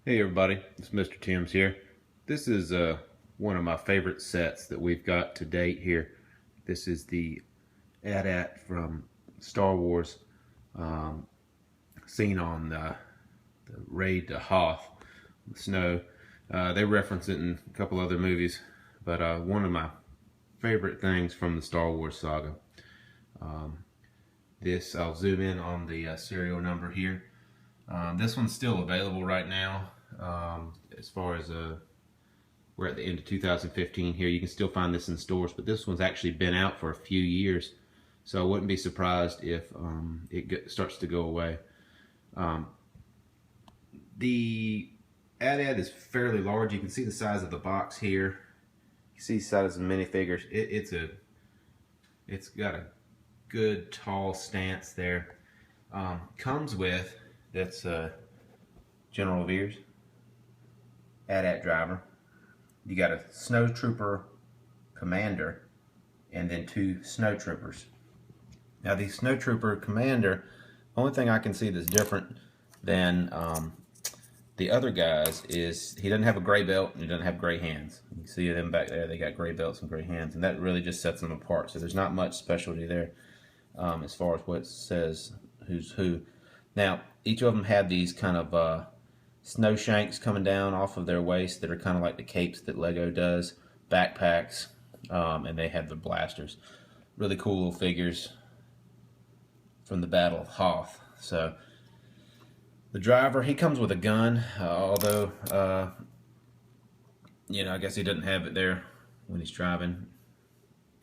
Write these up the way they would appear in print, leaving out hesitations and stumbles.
Hey everybody, it's Mr. Timms here. This is one of my favorite sets that we've got to date here. This is the AT-AT from Star Wars, um, seen on the raid to Hoth, the snow. They reference it in a couple other movies, but one of my favorite things from the Star Wars saga. Um, I'll zoom in on the serial number here. This one's still available right now. As far as we're at the end of 2015 here, you can still find this in stores, but this one's actually been out for a few years, so I wouldn't be surprised if starts to go away. The AT-AT is fairly large. You can see the size of the box here. You see the size of the minifigures. It's got a good tall stance there. Comes with that's General Veers, AT-AT driver. You got a snow trooper commander and then two snow troopers. Now the snow trooper commander, only thing I can see that's different than the other guys is he doesn't have a gray belt and he doesn't have gray hands. You can see them back there, they got gray belts and gray hands, and that really just sets them apart. So there's not much specialty there as far as what says who's who. Now each of them had these kind of snow shanks coming down off of their waist that are kind of like the capes that Lego does, backpacks, and they have the blasters. Really cool little figures from the Battle of Hoth. So the driver, he comes with a gun, although I guess he doesn't have it there when he's driving.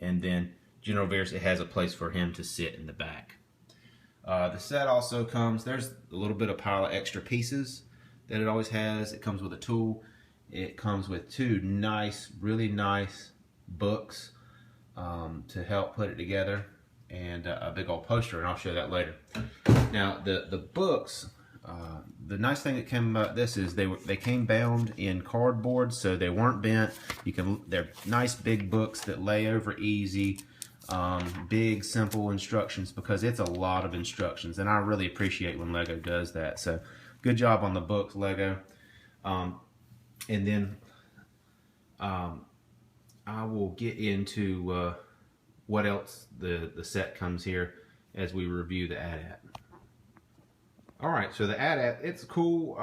And then General Veers, it has a place for him to sit in the back. The set also comes, there's a little bit of pile of extra pieces that it always has. It comes with a tool. It comes with two really nice books to help put it together, and a big old poster, and I'll show that later. Now the books, the nice thing that came about this is they came bound in cardboard, so they weren't bent. They're nice big books that lay over easy. Big simple instructions, because it's a lot of instructions, and I really appreciate when Lego does that. So good job on the books, Lego. And then I will get into what else the set comes here as we review the AT-AT. Alright, so the AT-AT, it's cool.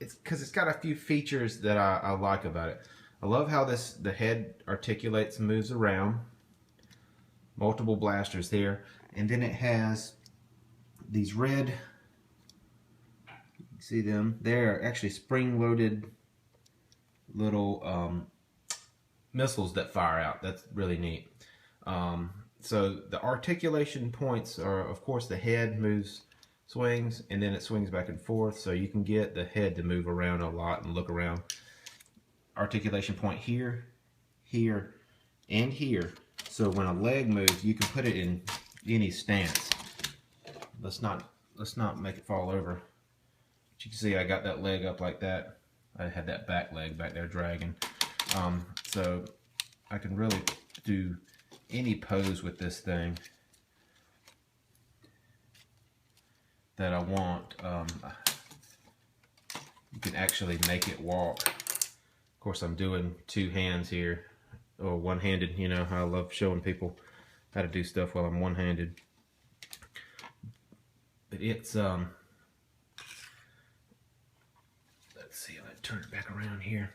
It's because it's got a few features that I like about it. I love how the head articulates and moves around. Multiple blasters there, and then it has these red, you can see them, they're actually spring-loaded little missiles that fire out. That's really neat. So the articulation points are, of course, the head swings, and then it swings back and forth, so you can get the head to move around a lot and look around. Articulation point here, here, and here. So when a leg moves, you can put it in any stance. Let's not make it fall over. But you can see I got that leg up like that. I had that back leg back there dragging. So I can really do any pose with this thing that I want. You can actually make it walk. Of course, I'm doing two hands here. Or one-handed, how I love showing people how to do stuff while I'm one-handed. But it's let's see, let's turn it back around here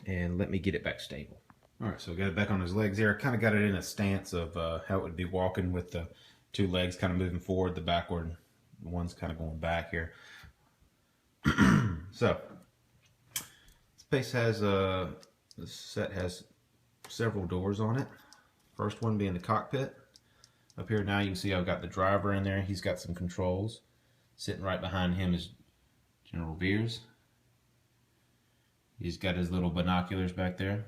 and let me get it back stable. Alright, so I got it back on his legs there. I kind of got it in a stance of how it would be walking, with the two legs kind of moving forward, the backward one's kind of going back here. So this set has several doors on it. First one being the cockpit. Up here now you can see I've got the driver in there. He's got some controls. Sitting right behind him is General Veers. He's got his little binoculars back there.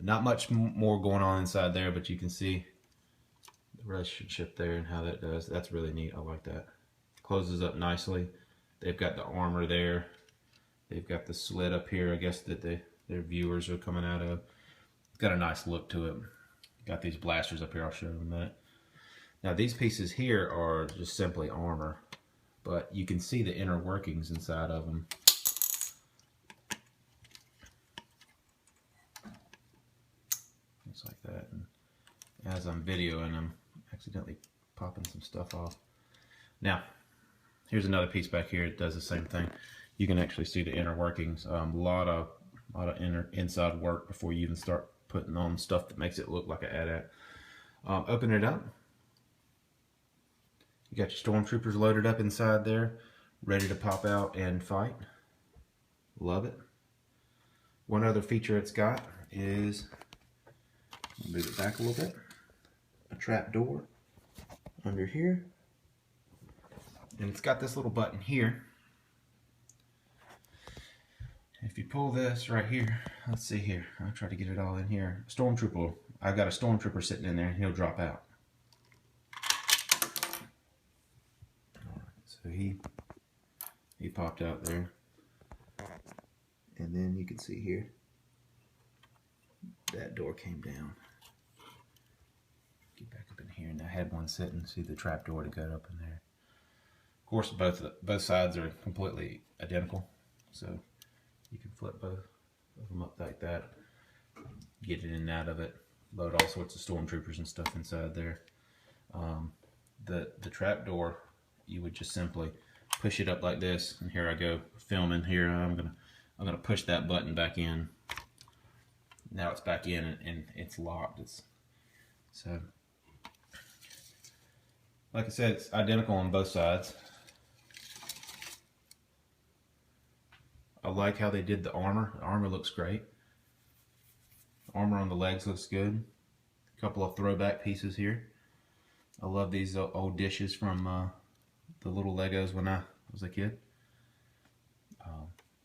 Not much more going on inside there, but you can see the relationship there and how that does. That's really neat. I like that. Closes up nicely. They've got the armor there. They've got the slit up here, I guess, that their viewers are coming out of. It's got a nice look to it. Got these blasters up here, I'll show them that. Now these pieces here are just simply armor. but you can see the inner workings inside of them. Just like that. And as I'm videoing, I'm accidentally popping some stuff off. Now, here's another piece back here. It does the same thing. You can actually see the inner workings. A lot of inside work before you even start putting on stuff that makes it look like an AT-AT. Open it up. You got your stormtroopers loaded up inside there, ready to pop out and fight. Love it. One other feature it's got is, move it back a little bit, a trap door under here. And it's got this little button here. If you pull this right here, let's see here, I'll try to get it all in here. Stormtrooper, I've got a stormtrooper sitting in there and he'll drop out. So he popped out there, and then you can see here that door came down. Get back up in here, and I had one sitting. See the trap door to go up in there. Of course, both sides are completely identical, so you can flip both of them up like that. Get it in and out of it. Load all sorts of stormtroopers and stuff inside there. The trap door, you would just simply push it up like this, and here I go filming here. I'm gonna push that button back in. Now it's back in and it's locked. So like I said, it's identical on both sides. I like how they did the armor. The armor looks great. Armor on the legs looks good. A couple of throwback pieces here. I love these old dishes from the little Legos when I was a kid.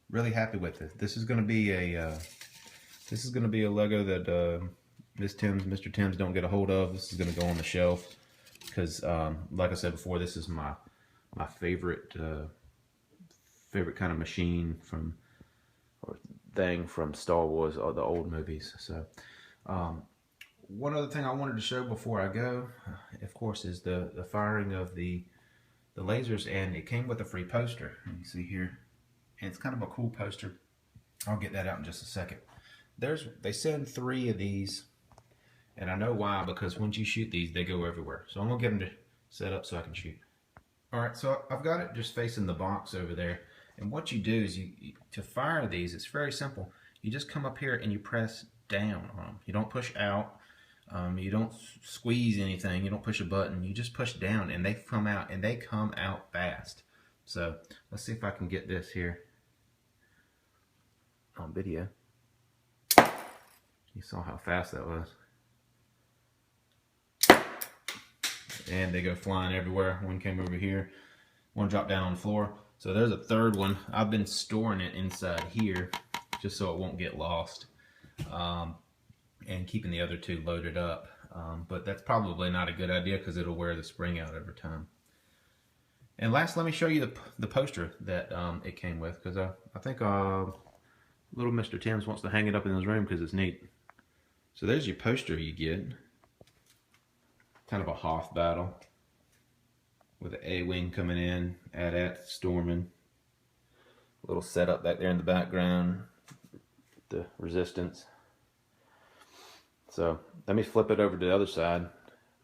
Really happy with it. This is going to be a Lego that Mr. Timms don't get a hold of. This is going to go on the shelf because, like I said before, this is my favorite kind of machine from Star Wars or the old movies. So, one other thing I wanted to show before I go, of course, is the firing of the lasers, and it came with a free poster. You see here, and it's kind of a cool poster. I'll get that out in just a second. They send 3 of these, and I know why, because once you shoot these, they go everywhere. So I'm gonna get them to set up so I can shoot. All right, so I've got it just facing the box over there, and what you do is to fire these, it's very simple. You just come up here and you press down on them. You don't push out. You don't squeeze anything. You don't push a button. You just push down, and they come out, and they come out fast. So let's see if I can get this here on video. You saw how fast that was. And they go flying everywhere. One came over here. One dropped down on the floor. So there's a third one. I've been storing it inside here just so it won't get lost. And keeping the other 2 loaded up. But that's probably not a good idea because it'll wear the spring out over time. And last, let me show you the poster that it came with, because I think little Mr. Timms wants to hang it up in his room because it's neat. So there's your poster you get. Kind of a Hoth battle with an A-wing coming in, AT-AT storming. A little setup back there in the background, the resistance. So let me flip it over to the other side.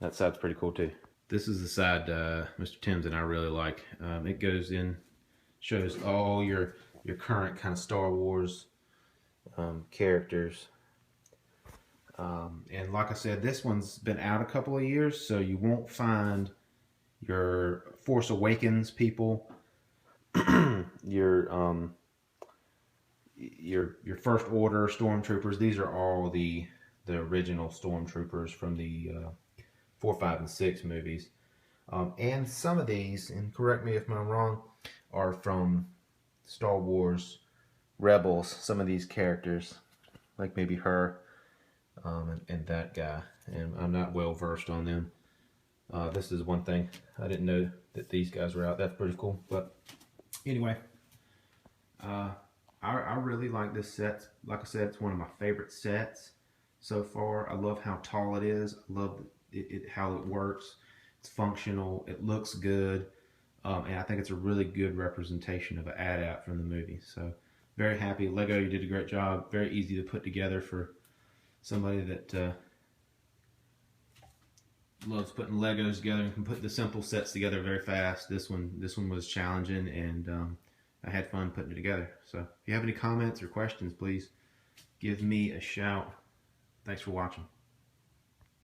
That side's pretty cool too. This is the side Mr. Timms and I really like. It goes in, shows all your current kind of Star Wars characters. And like I said, this one's been out a couple of years, so you won't find your Force Awakens people, your First Order stormtroopers. These are all the original stormtroopers from the 4, 5, and 6 movies. And some of these, and correct me if I'm wrong, are from Star Wars Rebels. Some of these characters, like maybe her and that guy. And I'm not well versed on them. This is one thing. I didn't know that these guys were out. That's pretty cool. But anyway, I really like this set. Like I said, it's one of my favorite sets so far. I love how tall it is. I love how it works. It's functional. It looks good. and I think it's a really good representation of an AT-AT from the movie. So very happy. Lego, you did a great job. Very easy to put together for somebody that loves putting Legos together and can put the simple sets together very fast. This one was challenging, and I had fun putting it together. So if you have any comments or questions, please give me a shout. Thanks for watching.